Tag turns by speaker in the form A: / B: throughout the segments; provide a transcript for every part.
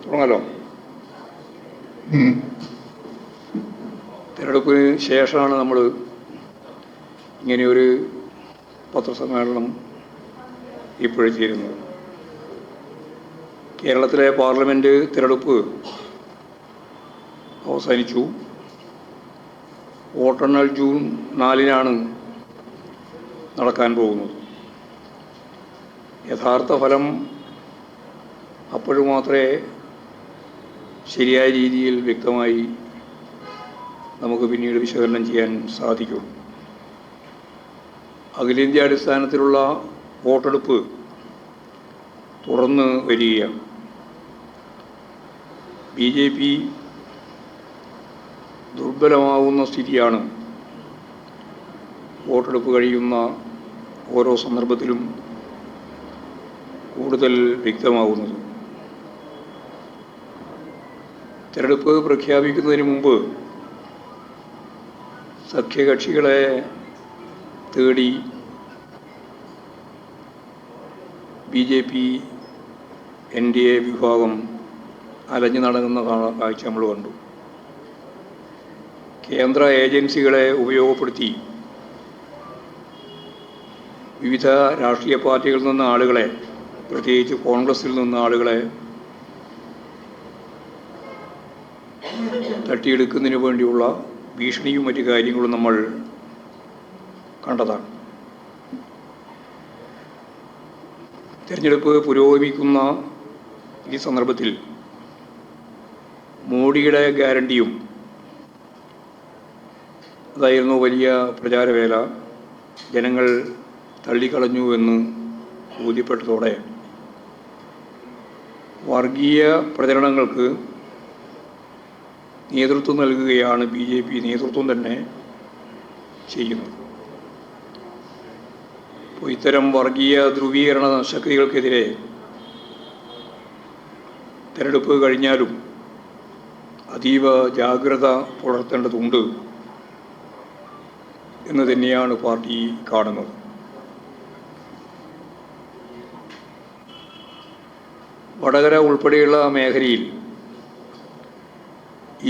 A: തുടങ്ങാലോ. തിരഞ്ഞെടുപ്പിന് ശേഷമാണ് നമ്മൾ ഇങ്ങനെയൊരു പത്രസമ്മേളനം ഇപ്പോഴും ചേരുന്നത്. കേരളത്തിലെ പാർലമെൻറ്റ് തിരഞ്ഞെടുപ്പ് അവസാനിച്ചു. വോട്ടെണ്ണൽ ജൂൺ 4-നാണ് നടക്കാൻ പോകുന്നത്. യഥാർത്ഥ ഫലം അപ്പോഴും മാത്രമേ ശരിയായ രീതിയിൽ വ്യക്തമായി നമുക്ക് പിന്നീട് വിശകലനം ചെയ്യാൻ സാധിക്കും. അഖിലേന്ത്യാ അടിസ്ഥാനത്തിലുള്ള വോട്ടെടുപ്പ് തുടർന്ന് വരികയാണ്. BJP ദുർബലമാവുന്ന സ്ഥിതിയാണ് വോട്ടെടുപ്പ് കഴിയുന്ന ഓരോ സന്ദർഭത്തിലും കൂടുതൽ വ്യക്തമാവുന്നത്. തിരഞ്ഞെടുപ്പ് പ്രഖ്യാപിക്കുന്നതിന് മുമ്പ് സഖ്യകക്ഷികളെ തേടി BJP NDA വിഭാഗം അലഞ്ഞു നടങ്ങുന്ന കാഴ്ച നമ്മൾ കണ്ടു. കേന്ദ്ര ഏജൻസികളെ ഉപയോഗപ്പെടുത്തി വിവിധ രാഷ്ട്രീയ പാർട്ടികളിൽ നിന്ന് ആളുകളെ, പ്രത്യേകിച്ച് കോൺഗ്രസിൽ നിന്ന് ആളുകളെ തട്ടിയെടുക്കുന്നതിന് വേണ്ടിയുള്ള ഭീഷണിയും മറ്റു കാര്യങ്ങളും നമ്മൾ കണ്ടതാണ്. തിരഞ്ഞെടുപ്പ് പുരോഗമിക്കുന്ന ഈ സന്ദർഭത്തിൽ മോഡിയുടെ ഗ്യാരണ്ടിയും അതായിരുന്നു വലിയ പ്രചാരവേല. ജനങ്ങൾ തള്ളിക്കളഞ്ഞു എന്ന് ബോധ്യപ്പെട്ടതോടെ വർഗീയ പ്രചരണങ്ങൾക്ക് നേതൃത്വം നൽകുകയാണ് BJP നേതൃത്വം തന്നെ ചെയ്യുന്നത്. അപ്പോൾ ഇത്തരം വർഗീയ ധ്രുവീകരണ ശക്തികൾക്കെതിരെ തെരഞ്ഞെടുപ്പ് കഴിഞ്ഞാലും അതീവ ജാഗ്രത പുലർത്തേണ്ടതുണ്ട് എന്ന് തന്നെയാണ് പാർട്ടി കാണുന്നത്. വടകര ഉൾപ്പെടെയുള്ള മേഖലയിൽ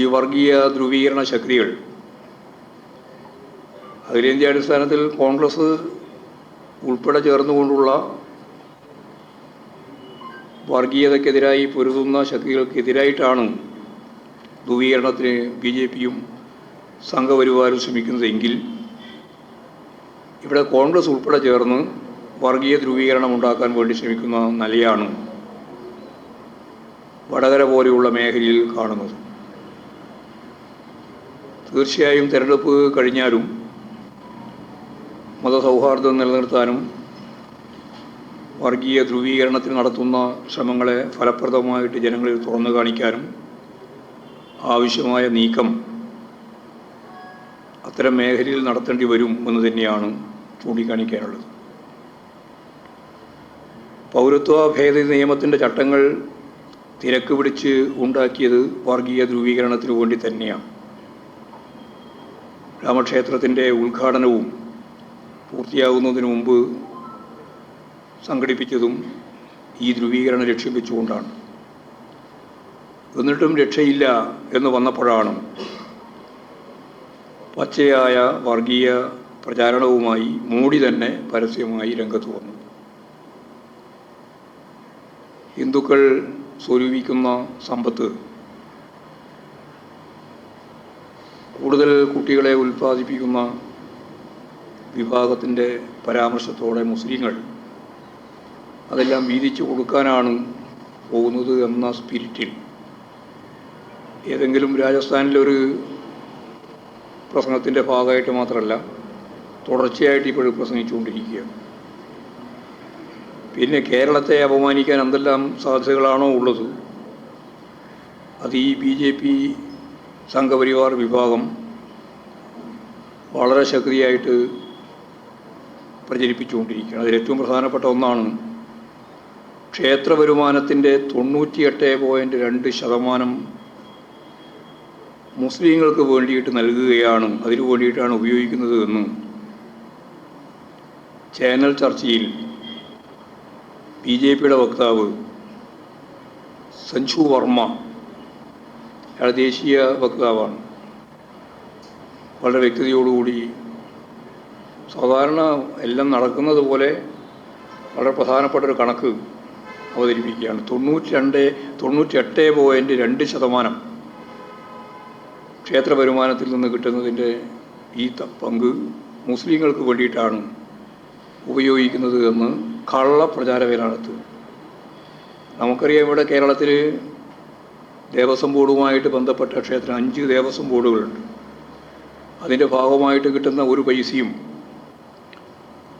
A: ഈ വർഗീയ ധ്രുവീകരണ ശക്തികൾ അഖിലേന്ത്യാ അടിസ്ഥാനത്തിൽ കോൺഗ്രസ് ഉൾപ്പെടെ ചേർന്നുകൊണ്ടുള്ള വർഗീയതയ്ക്കെതിരായി പൊരുതുന്ന ശക്തികൾക്കെതിരായിട്ടാണ് ധ്രുവീകരണത്തിന് BJPയും സംഘപരിവാരും ശ്രമിക്കുന്നതെങ്കിൽ ഇവിടെ കോൺഗ്രസ് ഉൾപ്പെടെ ചേർന്ന് വർഗീയ ധ്രുവീകരണം ഉണ്ടാക്കാൻ വേണ്ടി ശ്രമിക്കുന്ന നിലയാണ് വടകര പോലെയുള്ള മേഖലയിൽ കാണുന്നത്. തീർച്ചയായും തിരഞ്ഞെടുപ്പ് കഴിഞ്ഞാലും മതസൗഹാർദ്ദം നിലനിർത്താനും വർഗീയ ധ്രുവീകരണത്തിന് നടത്തുന്ന ശ്രമങ്ങളെ ഫലപ്രദമായിട്ട് ജനങ്ങളിൽ തുറന്നു കാണിക്കാനും ആവശ്യമായ നീക്കം അത്തരം മേഖലയിൽ നടത്തേണ്ടി വരും എന്ന് തന്നെയാണ് ചൂണ്ടിക്കാണിക്കാനുള്ളത്. പൗരത്വ ഭേദഗതി നിയമത്തിൻ്റെ ചട്ടങ്ങൾ തിരക്ക് പിടിച്ച് ഉണ്ടാക്കിയത് വർഗീയ ധ്രുവീകരണത്തിനു വേണ്ടി തന്നെയാണ്. രാമക്ഷേത്രത്തിൻ്റെ ഉദ്ഘാടനവും പൂർത്തിയാകുന്നതിന് മുമ്പ് സംഘടിപ്പിച്ചതും ഈ ധ്രുവീകരണം ലക്ഷ്യം വെച്ചുകൊണ്ടാണ്. എന്നിട്ടും രക്ഷയില്ല എന്ന് വന്നപ്പോഴാണ് പച്ചയായ വർഗീയ പ്രചാരണവുമായി മോഡി തന്നെ പരസ്യമായി രംഗത്ത് വന്നു. ഹിന്ദുക്കൾ സ്വരൂപിക്കുന്ന സമ്പത്ത് കൂടുതൽ കുട്ടികളെ ഉൽപ്പാദിപ്പിക്കുന്ന വിഭാഗത്തിൻ്റെ പരാമർശത്തോടെ മുസ്ലിങ്ങൾ അതെല്ലാം വീതിച്ചു കൊടുക്കാനാണ് പോകുന്നത് എന്ന സ്പിരിറ്റിൽ ഏതെങ്കിലും രാജസ്ഥാനിലൊരു പ്രസംഗത്തിൻ്റെ ഭാഗമായിട്ട് മാത്രമല്ല, തുടർച്ചയായിട്ട് ഇപ്പോഴും പ്രസംഗിച്ചുകൊണ്ടിരിക്കുകയാണ്. പിന്നെ കേരളത്തെ അപമാനിക്കാൻ എന്തെല്ലാം സാധ്യതകളാണോ ഉള്ളത് അത് ഈ BJP സംഘപരിവാർ വിഭാഗം വളരെ ശക്തിയായിട്ട് പ്രചരിപ്പിച്ചുകൊണ്ടിരിക്കുകയാണ്. അതിലേറ്റവും പ്രധാനപ്പെട്ട ഒന്നാണ് ക്ഷേത്ര വരുമാനത്തിൻ്റെ 98.2% മുസ്ലിങ്ങൾക്ക് വേണ്ടിയിട്ട് നൽകുകയാണ്, അതിനു വേണ്ടിയിട്ടാണ് ഉപയോഗിക്കുന്നത് എന്ന് ചാനൽ ചർച്ചയിൽ BJPയുടെ വക്താവ് സഞ്ജു വർമ്മ, അയാൾ ദേശീയ വക്താവാണ്. വളരെ വ്യക്തതയോടുകൂടി സാധാരണ എല്ലാം നടക്കുന്നത് പോലെ വളരെ പ്രധാനപ്പെട്ടൊരു കണക്ക് അവതരിപ്പിക്കുകയാണ്. 98.2% ക്ഷേത്ര വരുമാനത്തിൽ നിന്ന് കിട്ടുന്നതിൻ്റെ ഈ പങ്ക് മുസ്ലിങ്ങൾക്ക് വേണ്ടിയിട്ടാണ് ഉപയോഗിക്കുന്നത് എന്ന് കള്ളപ്രചാരവേല നടത്തുക. നമുക്കറിയാം, ഇവിടെ കേരളത്തിൽ ദേവസ്വം ബോർഡുമായിട്ട് ബന്ധപ്പെട്ട ക്ഷേത്രം 5 ദേവസ്വം ബോർഡുകളുണ്ട്. അതിൻ്റെ ഭാഗമായിട്ട് കിട്ടുന്ന ഒരു പൈസയും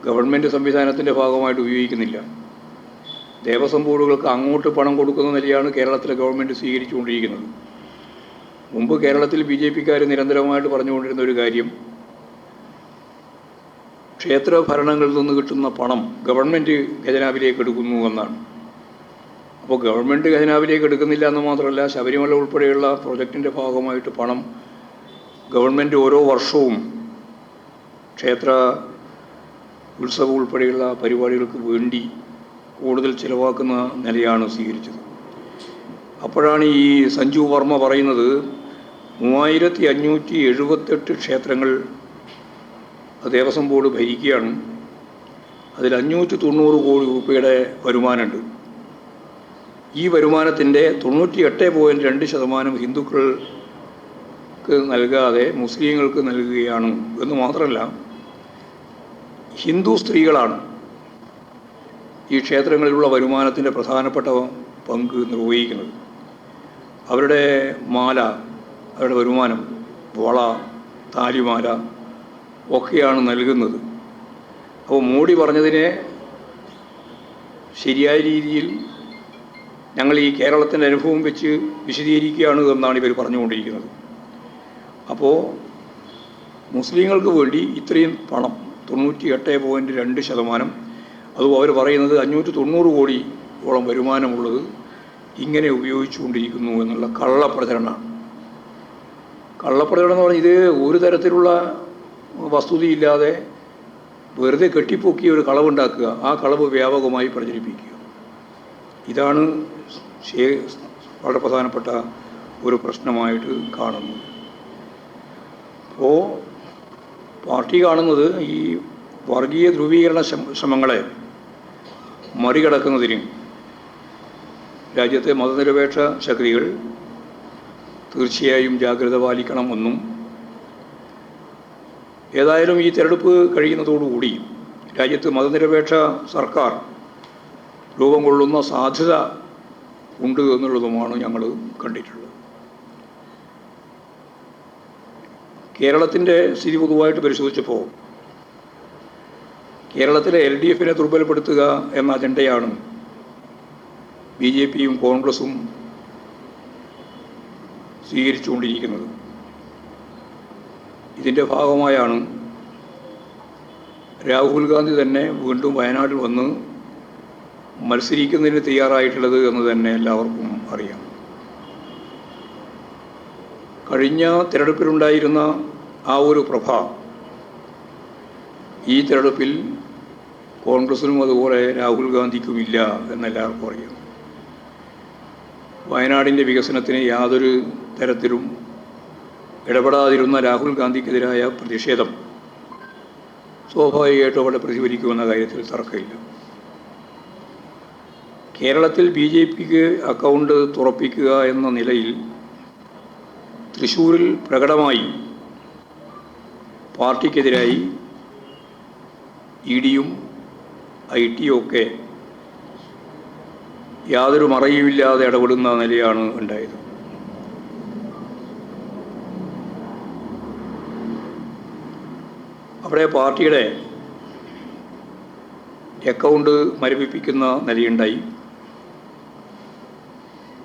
A: ഗവൺമെൻറ് സംവിധാനത്തിൻ്റെ ഭാഗമായിട്ട് ഉപയോഗിക്കുന്നില്ല. ദേവസ്വം ബോർഡുകൾക്ക് അങ്ങോട്ട് പണം കൊടുക്കുന്ന നിലയാണ് കേരളത്തിലെ ഗവൺമെൻറ് സ്വീകരിച്ചുകൊണ്ടിരിക്കുന്നത്. മുമ്പ് കേരളത്തിൽ BJP-ക്കാർ നിരന്തരമായിട്ട് പറഞ്ഞുകൊണ്ടിരുന്ന ഒരു കാര്യം, ക്ഷേത്ര ഭരണങ്ങളിൽ നിന്ന് കിട്ടുന്ന പണം ഗവൺമെൻറ് ഖജനാവിലേക്ക് എടുക്കുന്നു എന്നാണ്. അപ്പോൾ ഗവൺമെൻറ് ഖജനാവിലേക്ക് എടുക്കുന്നില്ല എന്ന് മാത്രമല്ല, ശബരിമല ഉൾപ്പെടെയുള്ള പ്രൊജക്റ്റിൻ്റെ ഭാഗമായിട്ട് പണം ഗവൺമെൻറ് ഓരോ വർഷവും ക്ഷേത്ര ഉത്സവം ഉൾപ്പെടെയുള്ള പരിപാടികൾക്ക് വേണ്ടി കൂടുതൽ ചിലവാക്കുന്ന നിലയാണ് സ്വീകരിച്ചത്. അപ്പോഴാണ് ഈ സഞ്ജു വർമ്മ പറയുന്നത് 3578 ക്ഷേത്രങ്ങൾ ദേവസ്വം ബോർഡ് ഭരിക്കുകയാണ്. അതിൽ 590 കോടി രൂപയുടെ വരുമാനമുണ്ട്. ഈ വരുമാനത്തിൻ്റെ 98.2% ഹിന്ദുക്കൾക്ക് നൽകാതെ മുസ്ലിങ്ങൾക്ക് നൽകുകയാണ് എന്ന് മാത്രമല്ല, ഹിന്ദു സ്ത്രീകളാണ് ഈ ക്ഷേത്രങ്ങളിലുള്ള വരുമാനത്തിൻ്റെ പ്രധാനപ്പെട്ട പങ്ക് നിർവഹിക്കുന്നത്. അവരുടെ മാല, അവരുടെ വരുമാനം, വള, താലിമാല ഒക്കെയാണ് നൽകുന്നത്. അപ്പോൾ മോഡി പറഞ്ഞതിനെ ശരിയായ രീതിയിൽ ഞങ്ങൾ ഈ കേരളത്തിൻ്റെ അനുഭവം വെച്ച് വിശദീകരിക്കുകയാണ് എന്നാണ് ഇവർ പറഞ്ഞുകൊണ്ടിരിക്കുന്നത്. അപ്പോൾ മുസ്ലിങ്ങൾക്ക് വേണ്ടി ഇത്രയും പണം 98.2%, അതും അവർ പറയുന്നത് 590 കോടിയോളം വരുമാനമുള്ളത് ഇങ്ങനെ ഉപയോഗിച്ചുകൊണ്ടിരിക്കുന്നു എന്നുള്ള കള്ളപ്രചരണമാണ്. കള്ളപ്രചരണം എന്ന് പറഞ്ഞാൽ ഇത് ഒരു തരത്തിലുള്ള വസ്തുതയില്ലാതെ വെറുതെ കെട്ടിപ്പൊക്കി ഒരു കളവുണ്ടാക്കുക, ആ കളവ് വ്യാപകമായി പ്രചരിപ്പിക്കുക. ഇതാണ് വളരെ പ്രധാനപ്പെട്ട ഒരു പ്രശ്നമായിട്ട് കാണുന്നത്. അപ്പോൾ പാർട്ടി കാണുന്നത് ഈ വർഗീയ ധ്രുവീകരണ ശ്രമങ്ങളെ മറികടക്കുന്നതിന് രാജ്യത്തെ മതനിരപേക്ഷ ശക്തികൾ തീർച്ചയായും ജാഗ്രത പാലിക്കണമെന്നും, ഏതായാലും ഈ തെരഞ്ഞെടുപ്പ് കഴിയുന്നതോടുകൂടി രാജ്യത്ത് മതനിരപേക്ഷ സർക്കാർ രൂപം കൊള്ളുന്ന സാധ്യത ഉണ്ട് എന്നുള്ളതുമാണ് ഞങ്ങൾ കണ്ടിട്ടുള്ളത്. കേരളത്തിൻ്റെ സ്ഥിതി പൊതുവായിട്ട് പരിശോധിച്ചപ്പോൾ കേരളത്തിലെ LDF-നെ ദുർബലപ്പെടുത്തുക എന്ന അജണ്ടയാണ് BJP-യും കോൺഗ്രസും സ്വീകരിച്ചുകൊണ്ടിരിക്കുന്നത്. ഇതിൻ്റെ ഭാഗമായാണ് രാഹുൽ ഗാന്ധി തന്നെ വീണ്ടും വയനാട്ടിൽ വന്ന് മത്സരിക്കുന്നതിന് തയ്യാറായിട്ടുള്ളത് എന്ന് തന്നെ എല്ലാവർക്കും അറിയാം. കഴിഞ്ഞ തിരഞ്ഞെടുപ്പിലുണ്ടായിരുന്ന ആ ഒരു പ്രഭ ഈ തിരഞ്ഞെടുപ്പിൽ കോൺഗ്രസിനും അതുപോലെ രാഹുൽ ഗാന്ധിക്കുമില്ല എന്നെല്ലാവർക്കും അറിയാം. വയനാടിൻ്റെ വികസനത്തിന് യാതൊരു തരത്തിലും ഇടപെടാതിരുന്ന രാഹുൽ ഗാന്ധിക്കെതിരായ പ്രതിഷേധം സ്വാഭാവികമായിട്ടും അവിടെ പ്രതിഫലിക്കുമെന്ന കാര്യത്തിൽ തർക്കമില്ല. കേരളത്തിൽ BJP-ക്ക് അക്കൗണ്ട് തുറപ്പിക്കുക എന്ന നിലയിൽ തൃശ്ശൂരിൽ പ്രകടമായി പാർട്ടിക്കെതിരായി ED-യും IT-യും ഒക്കെ യാതൊരു മറയുമില്ലാതെ ഇടപെടുന്ന നിലയാണ് ഉണ്ടായത്. അവിടെ പാർട്ടിയുടെ അക്കൗണ്ട് മരവിപ്പിക്കുന്ന നിലയുണ്ടായി.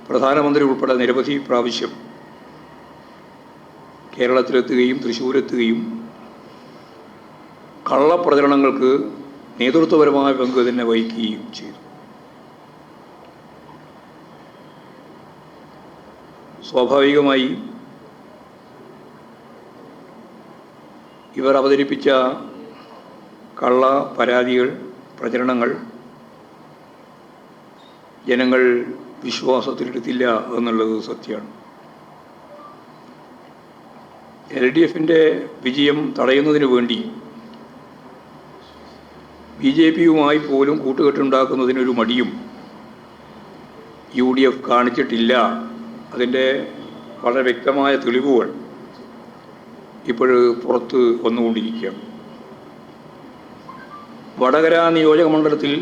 A: പ്രധാനമന്ത്രി ഉൾപ്പെടെ നിരവധി പ്രാവശ്യം കേരളത്തിലെത്തുകയും തൃശ്ശൂരെത്തുകയും കള്ളപ്രചരണങ്ങൾക്ക് നേതൃത്വപരമായ പങ്ക് തന്നെ വഹിക്കുകയും ചെയ്തു. സ്വാഭാവികമായി ഇവർ അവതരിപ്പിച്ച കള്ള പരാതികൾ, പ്രചരണങ്ങൾ ജനങ്ങൾ വിശ്വാസത്തിലെടുത്തില്ല എന്നുള്ളത് സത്യമാണ്. LDFിൻ്റെ വിജയം തടയുന്നതിന് വേണ്ടി BJPയുമായി പോലും കൂട്ടുകെട്ടുണ്ടാക്കുന്നതിനൊരു മടിയും UDF കാണിച്ചിട്ടില്ല. അതിൻ്റെ വളരെ വ്യക്തമായ തെളിവുകൾ ഇപ്പോൾ പുറത്ത് വന്നുകൊണ്ടിരിക്കുകയാണ്. വടകര നിയോജക മണ്ഡലത്തിൽ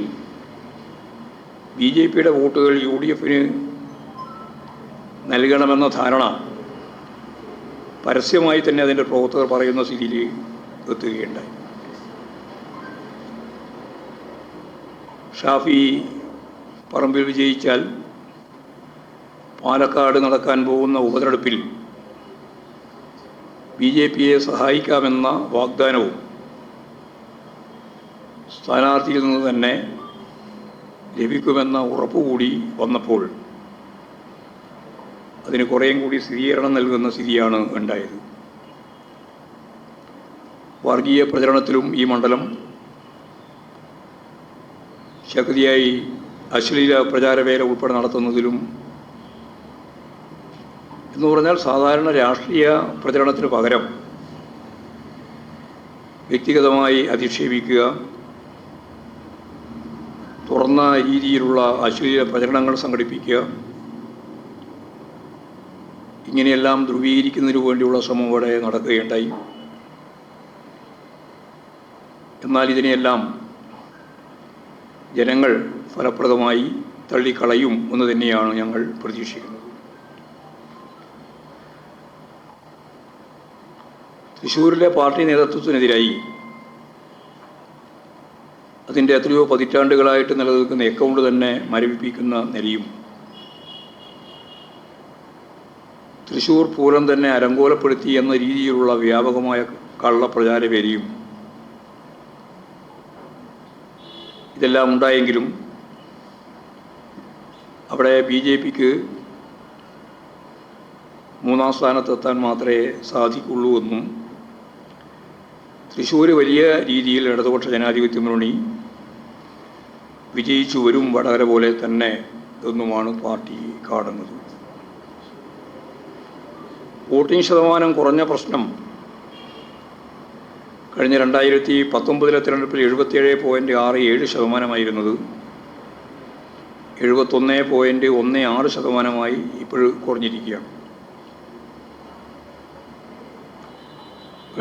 A: BJPയുടെ വോട്ടുകൾ UDFന് നൽകണമെന്ന ധാരണ പരസ്യമായി തന്നെ അതിൻ്റെ പ്രവർത്തകർ പറയുന്ന സ്ഥിതിയിൽ എത്തുകയുണ്ടായി. ഷാഫി പറമ്പിൽ വിജയിച്ചാൽ പാലക്കാട് നടക്കാൻ പോകുന്ന ഉപതെരഞ്ഞെടുപ്പിൽ BJPയെ സഹായിക്കാമെന്ന വാഗ്ദാനവും സ്ഥാനാർത്ഥിയിൽ നിന്ന് തന്നെ ലഭിക്കുമെന്ന ഉറപ്പുകൂടി വന്നപ്പോൾ അതിന് കുറേയും കൂടി സ്ഥിരീകരണം നൽകുന്ന സ്ഥിതിയാണ് ഉണ്ടായത്. വർഗീയ പ്രചരണത്തിലും ഈ മണ്ഡലം ശക്തിയായി അശ്ലീല പ്രചാരവേല ഉൾപ്പെടെ നടത്തുന്നതിലും എന്ന് പറഞ്ഞാൽ സാധാരണ രാഷ്ട്രീയ പ്രചരണത്തിന് പകരം വ്യക്തിഗതമായി അധിക്ഷേപിക്കുക, തുറന്ന രീതിയിലുള്ള അശ്ലീല പ്രചരണങ്ങൾ സംഘടിപ്പിക്കുക, ഇങ്ങനെയെല്ലാം ധ്രുവീകരിക്കുന്നതിനു വേണ്ടിയുള്ള ശ്രമം ഇവിടെ നടക്കുകയുണ്ടായി. എന്നാൽ ഇതിനെയെല്ലാം ജനങ്ങൾ ഫലപ്രദമായി തള്ളിക്കളയും എന്ന് തന്നെയാണ് ഞങ്ങൾ പ്രതീക്ഷിക്കുന്നത്. തൃശ്ശൂരിലെ പാർട്ടി നേതൃത്വത്തിനെതിരായി അതിൻ്റെ എത്രയോ പതിറ്റാണ്ടുകളായിട്ട് നിലനിൽക്കുന്ന അക്കൗണ്ട് തന്നെ മരവിപ്പിക്കുന്ന നിലയും തൃശ്ശൂർ പൂരം തന്നെ അലങ്കോലപ്പെടുത്തി എന്ന രീതിയിലുള്ള വ്യാപകമായ കള്ളപ്രചാരവേലയും ഇതെല്ലാം ഉണ്ടായെങ്കിലും അവിടെ BJPക്ക് മൂന്നാം സ്ഥാനത്തെത്താൻ മാത്രമേ സാധിക്കുള്ളൂ എന്നും തൃശ്ശൂർ വലിയ രീതിയിൽ ഇടതുപക്ഷ ജനാധിപത്യ മുന്നണി വിജയിച്ചു വരും വടകര പോലെ തന്നെ എന്നുമാണ് പാർട്ടി കാണുന്നത്. വോട്ടിംഗ് ശതമാനം കുറഞ്ഞ പ്രശ്നം കഴിഞ്ഞ 2019 തെരഞ്ഞെടുപ്പിൽ 77.67% 71.16% ഇപ്പോൾ കുറഞ്ഞിരിക്കുകയാണ്.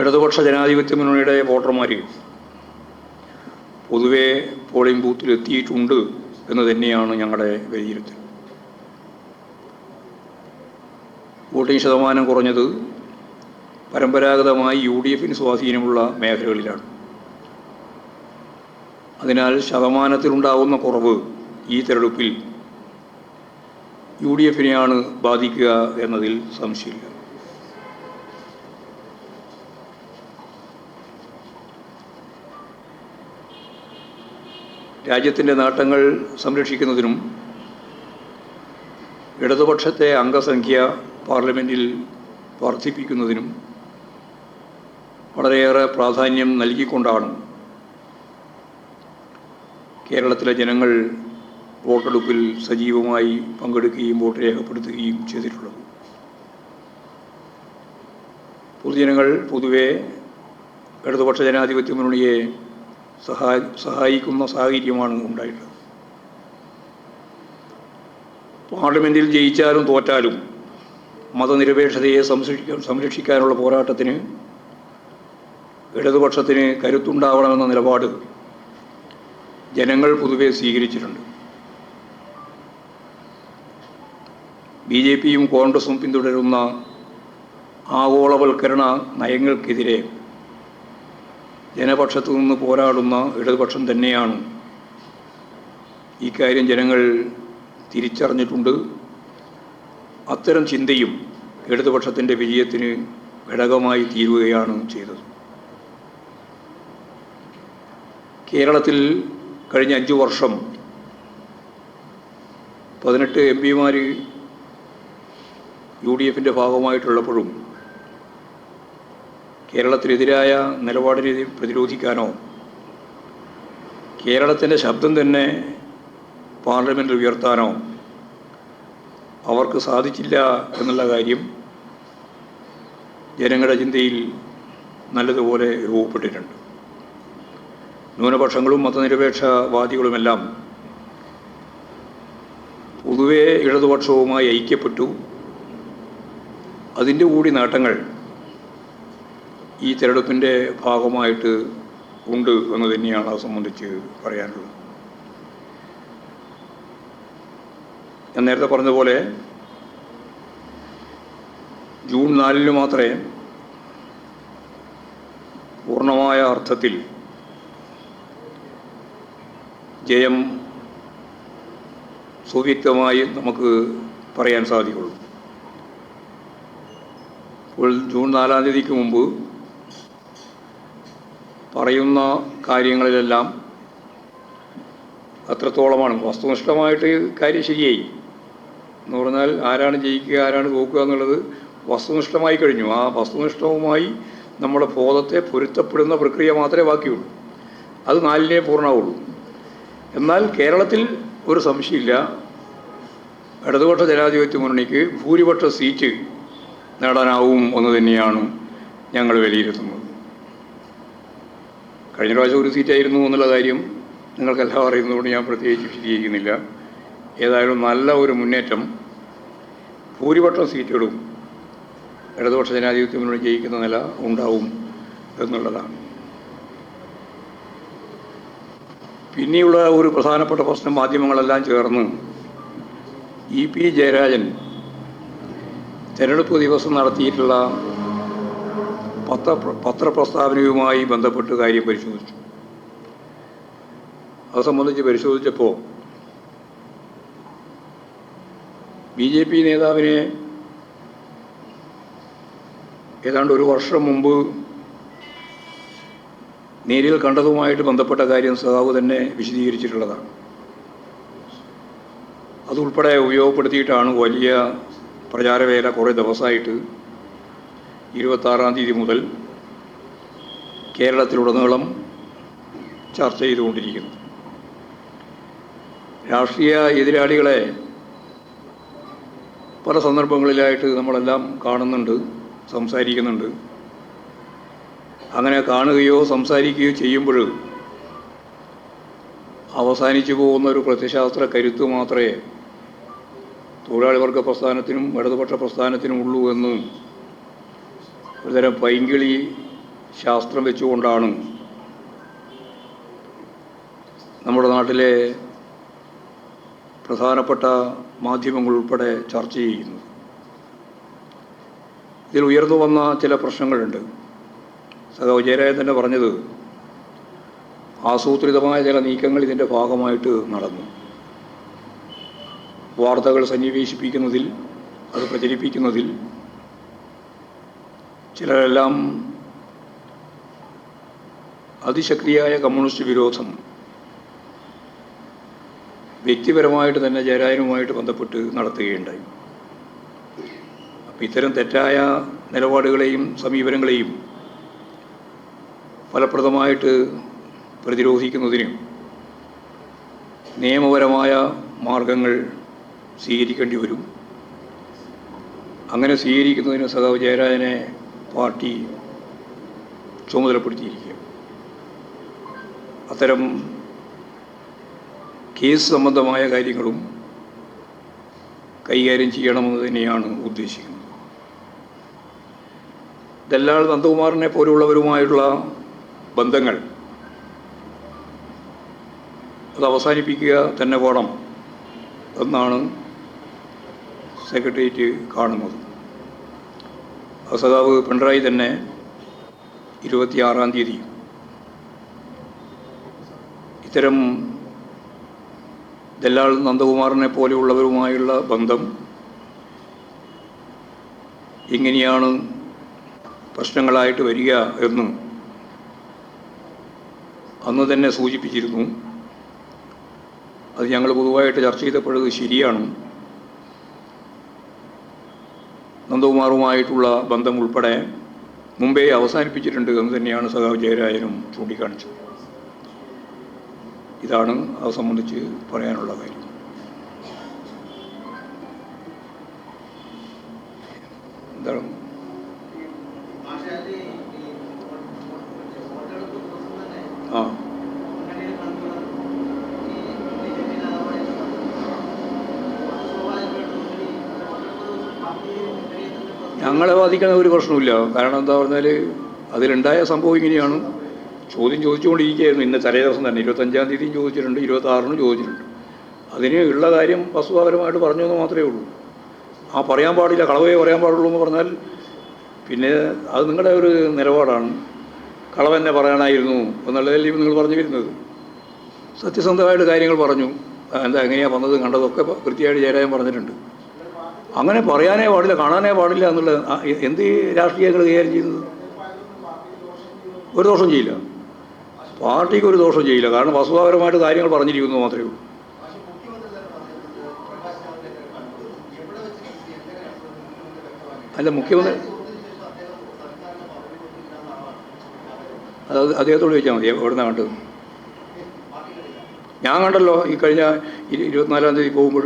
A: ഇടതുപക്ഷ ജനാധിപത്യ മുന്നണിയുടെ വോട്ടർമാർ പൊതുവെ പോളിംഗ് ബൂത്തിൽ എത്തിയിട്ടുണ്ട് എന്ന് തന്നെയാണ് ഞങ്ങളുടെ വിലയിരുത്തൽ. വോട്ടിംഗ് ശതമാനം കുറഞ്ഞത് പരമ്പരാഗതമായി UDFന് സ്വാധീനമുള്ള മേഖലകളിലാണ്. അതിനാൽ ശതമാനത്തിലുണ്ടാകുന്ന കുറവ് ഈ തെരഞ്ഞെടുപ്പിൽ UDFനെയാണ് ബാധിക്കുക എന്നതിൽ സംശയമില്ല. രാജ്യത്തിൻ്റെ നേട്ടങ്ങൾ സംരക്ഷിക്കുന്നതിനും ഇടതുപക്ഷത്തെ അംഗസംഖ്യ പാർലമെൻറ്റിൽ വർദ്ധിപ്പിക്കുന്നതിനും വളരെയേറെ പ്രാധാന്യം നൽകിക്കൊണ്ടാണ് കേരളത്തിലെ ജനങ്ങൾ വോട്ടെടുപ്പിൽ സജീവമായി പങ്കെടുക്കുകയും വോട്ട് രേഖപ്പെടുത്തുകയും ചെയ്തിട്ടുള്ളത്. പൊതുജനങ്ങൾ പൊതുവെ ഇടതുപക്ഷ ജനാധിപത്യ മുന്നണിയെ സഹായിക്കുന്ന സാഹചര്യമാണ് ഉണ്ടായിട്ടുള്ളത്. പാർലമെൻറ്റിൽ ജയിച്ചാലും തോറ്റാലും മതനിരപേക്ഷതയെ സംരക്ഷിക്കാനുള്ള പോരാട്ടത്തിന് ഇടതുപക്ഷത്തിന് കരുത്തുണ്ടാവണമെന്ന നിലപാട് ജനങ്ങൾ പൊതുവെ സ്വീകരിച്ചിട്ടുണ്ട്. BJPയും കോൺഗ്രസും പിന്തുടരുന്ന ആഗോളവൽക്കരണ നയങ്ങൾക്കെതിരെ ജനപക്ഷത്തു നിന്ന് പോരാടുന്ന ഇടതുപക്ഷം തന്നെയാണ്. ഇക്കാര്യം ജനങ്ങൾ തിരിച്ചറിഞ്ഞിട്ടുണ്ട്. അത്തരം ചിന്തയും ഇടതുപക്ഷത്തിൻ്റെ വിജയത്തിന് ഘടകമായി തീരുകയാണ് ചെയ്തത്. കേരളത്തിൽ കഴിഞ്ഞ 5 വർഷം 18 MPമാർ UDFൻ്റെ ഭാഗമായിട്ടുള്ളപ്പോഴും കേരളത്തിനെതിരായ നിലപാടിനെ പ്രതിരോധിക്കാനോ കേരളത്തിൻ്റെ ശബ്ദം തന്നെ പാർലമെൻറ്റിൽ ഉയർത്താനോ അവർക്ക് സാധിച്ചില്ല എന്നുള്ള കാര്യം ജനങ്ങളുടെ ചിന്തയിൽ നല്ലതുപോലെ രൂപപ്പെട്ടിട്ടുണ്ട്. ന്യൂനപക്ഷങ്ങളും മതനിരപേക്ഷവാദികളുമെല്ലാം പൊതുവെ ഇടതുപക്ഷവുമായി ഐക്യപ്പെട്ടു. അതിൻ്റെ കൂടി നേട്ടങ്ങൾ ഈ തിരഞ്ഞെടുപ്പിൻ്റെ ഭാഗമായിട്ട് ഉണ്ട് എന്ന് തന്നെയാണ് അത് സംബന്ധിച്ച് പറയാനുള്ളത്. ഞാൻ നേരത്തെ പറഞ്ഞതുപോലെ ജൂൺ 4 മാത്രമേ പൂർണ്ണമായ അർത്ഥത്തിൽ ജയം സുവ്യക്തമായി നമുക്ക് പറയാൻ സാധിക്കുള്ളൂ. അപ്പോൾ ജൂൺ 4 തീയതിക്ക് മുമ്പ് പറയുന്ന കാര്യങ്ങളിലെല്ലാം അത്രത്തോളമാണ് വസ്തുനിഷ്ഠമായിട്ട് കാര്യം ശരിയായി എന്ന് പറഞ്ഞാൽ ആരാണ് ജയിക്കുക ആരാണ് തോക്കുക എന്നുള്ളത് വസ്തുനിഷ്ഠമായി കഴിഞ്ഞു. ആ വസ്തുനിഷ്ഠവുമായി നമ്മുടെ ബോധത്തെ പൊരുത്തപ്പെടുന്ന പ്രക്രിയ മാത്രമേ ബാക്കിയുള്ളൂ. അത് 4 പൂർണ്ണമാവുള്ളൂ. എന്നാൽ കേരളത്തിൽ ഒരു സംശയമില്ല, ഇടതുപക്ഷ ജനാധിപത്യ മുന്നണിക്ക് ഭൂരിപക്ഷ സീറ്റ് നേടാനാവും എന്ന് തന്നെയാണ് ഞങ്ങൾ വിലയിരുത്തുന്നത്. കഴിഞ്ഞ പ്രാവശ്യം ഒരു സീറ്റായിരുന്നു എന്നുള്ള കാര്യം നിങ്ങൾക്കെല്ലാം അറിയുന്നതുകൊണ്ട് ഞാൻ പ്രത്യേകിച്ച് വിശദീകരിക്കുന്നില്ല. ഏതായാലും നല്ല ഒരു മുന്നേറ്റം, ഭൂരിപക്ഷം സീറ്റുകളും ഇടതുപക്ഷ ജനാധിപത്യ മുന്നണി ജയിക്കുന്ന നില ഉണ്ടാവും എന്നുള്ളതാണ്. പിന്നെയുള്ള ഒരു പ്രധാനപ്പെട്ട പ്രശ്നം, മാധ്യമങ്ങളെല്ലാം ചേർന്ന് EP ജയരാജൻ തെരഞ്ഞെടുപ്പ് ദിവസം നടത്തിയിട്ടുള്ള പത്രപ്രസ്താവനയുമായി ബന്ധപ്പെട്ട് കാര്യം പരിശോധിച്ചു. അത് സംബന്ധിച്ച് പരിശോധിച്ചപ്പോൾ BJP നേതാവിനെ ഏതാണ്ട് ഒരു വർഷം മുമ്പ് നേരിൽ കണ്ടതുമായിട്ട് ബന്ധപ്പെട്ട കാര്യം സഖാവ് തന്നെ വിശദീകരിച്ചിട്ടുള്ളതാണ്. അതുൾപ്പെടെ ഉപയോഗപ്പെടുത്തിയിട്ടാണ് വലിയ പ്രചാരവേല കുറേ ദിവസമായിട്ട് 26-ാം തീയതി മുതൽ കേരളത്തിലുടനീളം ചർച്ച ചെയ്തുകൊണ്ടിരിക്കുന്നു. രാഷ്ട്രീയ എതിരാളികളെ പല സന്ദർഭങ്ങളിലായിട്ട് നമ്മളെല്ലാം കാണുന്നുണ്ട്, സംസാരിക്കുന്നുണ്ട്. അങ്ങനെ കാണുകയോ സംസാരിക്കുകയോ ചെയ്യുമ്പോൾ അവസാനിച്ചു പോകുന്ന ഒരു പ്രത്യയശാസ്ത്ര കരുത്ത് മാത്രമേ തൊഴിലാളി വർഗ പ്രസ്ഥാനത്തിനും ഇടതുപക്ഷ പ്രസ്ഥാനത്തിനും ഉള്ളൂ എന്ന് ഒരുതരം പൈങ്കിളി ശാസ്ത്രം വെച്ചുകൊണ്ടാണ് നമ്മുടെ നാട്ടിലെ പ്രധാനപ്പെട്ട മാധ്യമങ്ങൾ ഉൾപ്പെടെ ചർച്ച ചെയ്യുന്നത്. ഇതിൽ ഉയർന്നു വന്ന ചില പ്രശ്നങ്ങളുണ്ട്. സഖാവ് ജയരാജൻ തന്നെ പറഞ്ഞത് ആസൂത്രിതമായ ചില നീക്കങ്ങൾ ഇതിൻ്റെ ഭാഗമായിട്ട് നടന്നു. വാർത്തകൾ സന്നിവേശിപ്പിക്കുന്നതിൽ, അത് പ്രചരിപ്പിക്കുന്നതിൽ ചിലരെല്ലാം അതിശക്തിയായ കമ്മ്യൂണിസ്റ്റ് വിരോധം വ്യക്തിപരമായിട്ട് തന്നെ ജയരാജനുമായിട്ട് ബന്ധപ്പെട്ട് നടത്തുകയുണ്ടായി. അപ്പം ഇത്തരം തെറ്റായ നിലപാടുകളെയും സമീപനങ്ങളെയും ഫലപ്രദമായിട്ട് പ്രതിരോധിക്കുന്നതിന് നിയമപരമായ മാർഗങ്ങൾ സ്വീകരിക്കേണ്ടി വരും. അങ്ങനെ സ്വീകരിക്കുന്നതിന് സഖാവ് ജയരാജനെ പാർട്ടി ചുമതലപ്പെടുത്തിയിരിക്കുക. അത്തരം കേസ് സംബന്ധമായ കാര്യങ്ങളും കൈകാര്യം ചെയ്യണമെന്ന് തന്നെയാണ് ഉദ്ദേശിക്കുന്നത്. ദല്ലാൾ നന്ദകുമാറിനെ പോലുള്ളവരുമായുള്ള ബന്ധങ്ങൾ അത് അവസാനിപ്പിക്കുക തന്നെ വേണം എന്നാണ് സെക്രട്ടേറിയറ്റ് കാണുന്നത്. സഖാവ് പിണറായി തന്നെ 26-ാം തീയതി ഇത്തരം ദല്ലാൾ നന്ദകുമാറിനെ പോലെയുള്ളവരുമായുള്ള ബന്ധം എങ്ങനെയാണ് പ്രശ്നങ്ങളായിട്ട് വരിക എന്നും അന്ന് തന്നെ സൂചിപ്പിച്ചിരുന്നു. അത് ഞങ്ങൾ പൊതുവായിട്ട് ചർച്ച ചെയ്തപ്പോഴത് ശരിയാണ്. നന്ദകുമാറുമായിട്ടുള്ള ബന്ധം ഉൾപ്പെടെ മുമ്പേ അവസാനിപ്പിച്ചിട്ടുണ്ട് എന്ന് തന്നെയാണ് സഖാവ് ജയരാജനും ചൂണ്ടിക്കാണിച്ചത്. ഇതാണ് അത് സംബന്ധിച്ച് പറയാനുള്ള കാര്യം. എന്താണ് ആ ഞങ്ങളെ ബാധിക്കുന്ന ഒരു പ്രശ്നമില്ല. കാരണം എന്താ പറഞ്ഞാൽ അതിലുണ്ടായ സംഭവം ഇങ്ങനെയാണ്. ചോദ്യം ചോദിച്ചുകൊണ്ടിരിക്കുകയായിരുന്നു. ഇന്ന് തലേ ദിവസം തന്നെ 25-ാം തീയതിയും ചോദിച്ചിട്ടുണ്ട്, 26-നും ചോദിച്ചിട്ടുണ്ട്. അതിന് ഉള്ള കാര്യം വസ്തുതാപരമായിട്ട് പറഞ്ഞു എന്ന് മാത്രമേ ഉള്ളൂ. ആ പറയാൻ പാടില്ല, കളവേ പറയാൻ പാടുള്ളൂ എന്ന് പറഞ്ഞാൽ പിന്നെ അത് നിങ്ങളുടെ ഒരു നിലപാടാണ്. കളവെന്നെ പറയാനായിരുന്നു എന്നുള്ളതല്ലേ നിങ്ങൾ പറഞ്ഞു വരുന്നത്. സത്യസന്ധമായിട്ട് കാര്യങ്ങൾ പറഞ്ഞു. എന്താ എങ്ങനെയാണ് വന്നത് കണ്ടതൊക്കെ കൃത്യമായിട്ട് ജയരാജൻ പറഞ്ഞിട്ടുണ്ട്. അങ്ങനെ പറയാനേ പാടില്ല, കാണാനേ പാടില്ല എന്നുള്ളത് എന്ത് രാഷ്ട്രീയങ്ങൾ കൈകാര്യം ചെയ്യുന്നത്? ഒരു ദോഷം ചെയ്യില്ല, പാർട്ടിക്ക് ഒരു ദോഷം ചെയ്യില്ല. കാരണം വസ്തുതാപരമായിട്ട് കാര്യങ്ങൾ പറഞ്ഞിരിക്കുന്നു മാത്രമേ ഉള്ളൂ. അല്ല, മുഖ്യമന്ത്രി അത് അദ്ദേഹത്തോട് ചോദിച്ചാൽ മതി എവിടുന്നാണ് കണ്ടത്. ഞാൻ കണ്ടല്ലോ ഈ കഴിഞ്ഞ 24-ാം തീയതി പോകുമ്പോൾ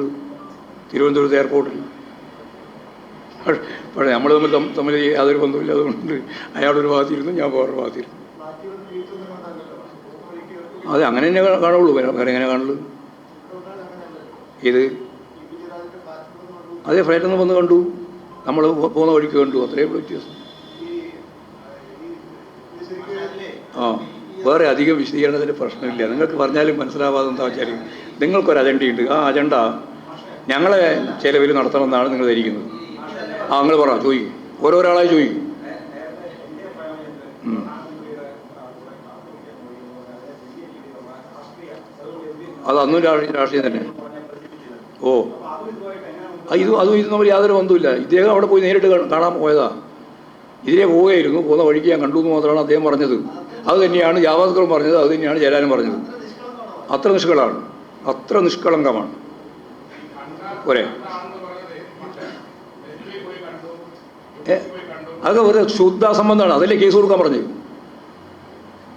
A: തിരുവനന്തപുരത്ത് എയർപോർട്ടിൽ. പക്ഷേ നമ്മൾ തമ്മിൽ യാതൊരു ബന്ധമില്ല. അതുകൊണ്ട് അയാളൊരു ഭാഗത്തിരുന്നു, ഞാൻ വേറൊരു ഭാഗത്തിരുന്നു. അതെ, അങ്ങനെ തന്നെ കാണുള്ളൂ. വേറെ എങ്ങനെ കാണുള്ളൂ? ഇത് അതേ ഫ്ലൈറ്റിൽ നിന്ന് വന്ന് കണ്ടു, നമ്മൾ പോകുന്ന വഴിക്ക് കണ്ടു, അത്രയും വ്യത്യാസം. ആ, വേറെ അധികം വിശദീകരണത്തിൻ്റെ പ്രശ്നമില്ല. നിങ്ങൾക്ക് പറഞ്ഞാലും മനസ്സിലാവാതെ എന്താ വെച്ചാൽ നിങ്ങൾക്കൊരു അജണ്ടയുണ്ട്. ആ അജണ്ട ഞങ്ങളെ ചിലവിൽ നടത്തണമെന്നാണ് നിങ്ങൾ ധരിക്കുന്നത്. ആ, നിങ്ങൾ പറ, ചോദിക്കും, ഓരോരാളായി ചോദിക്കും. അത് അന്നും രാഷ്ട്രീയം തന്നെ. ഓ, അതും ഇത് നമ്മൾ യാതൊരു ബന്ധമില്ല. ഇദ്ദേഹം അവിടെ പോയി നേരിട്ട് കാണാൻ പോയതാ. ഇതിലെ പോവുകയായിരുന്നു, പോകുന്ന വഴിക്ക് ഞാൻ കണ്ടു എന്ന് മാത്രമാണ് അദ്ദേഹം പറഞ്ഞത്. അത് തന്നെയാണ് ജാവസ്കറും പറഞ്ഞത്, അത് തന്നെയാണ് ജയരാജനും പറഞ്ഞത്. അത്ര നിഷ്കളമാണ്, അത്ര നിഷ്കളങ്കമാണ്. പോരെ, അതൊക്കെ വെറുതെ ശുദ്ധ അസംബന്ധമാണ്. അതല്ലേ കേസ് കൊടുക്കാൻ പറഞ്ഞത്.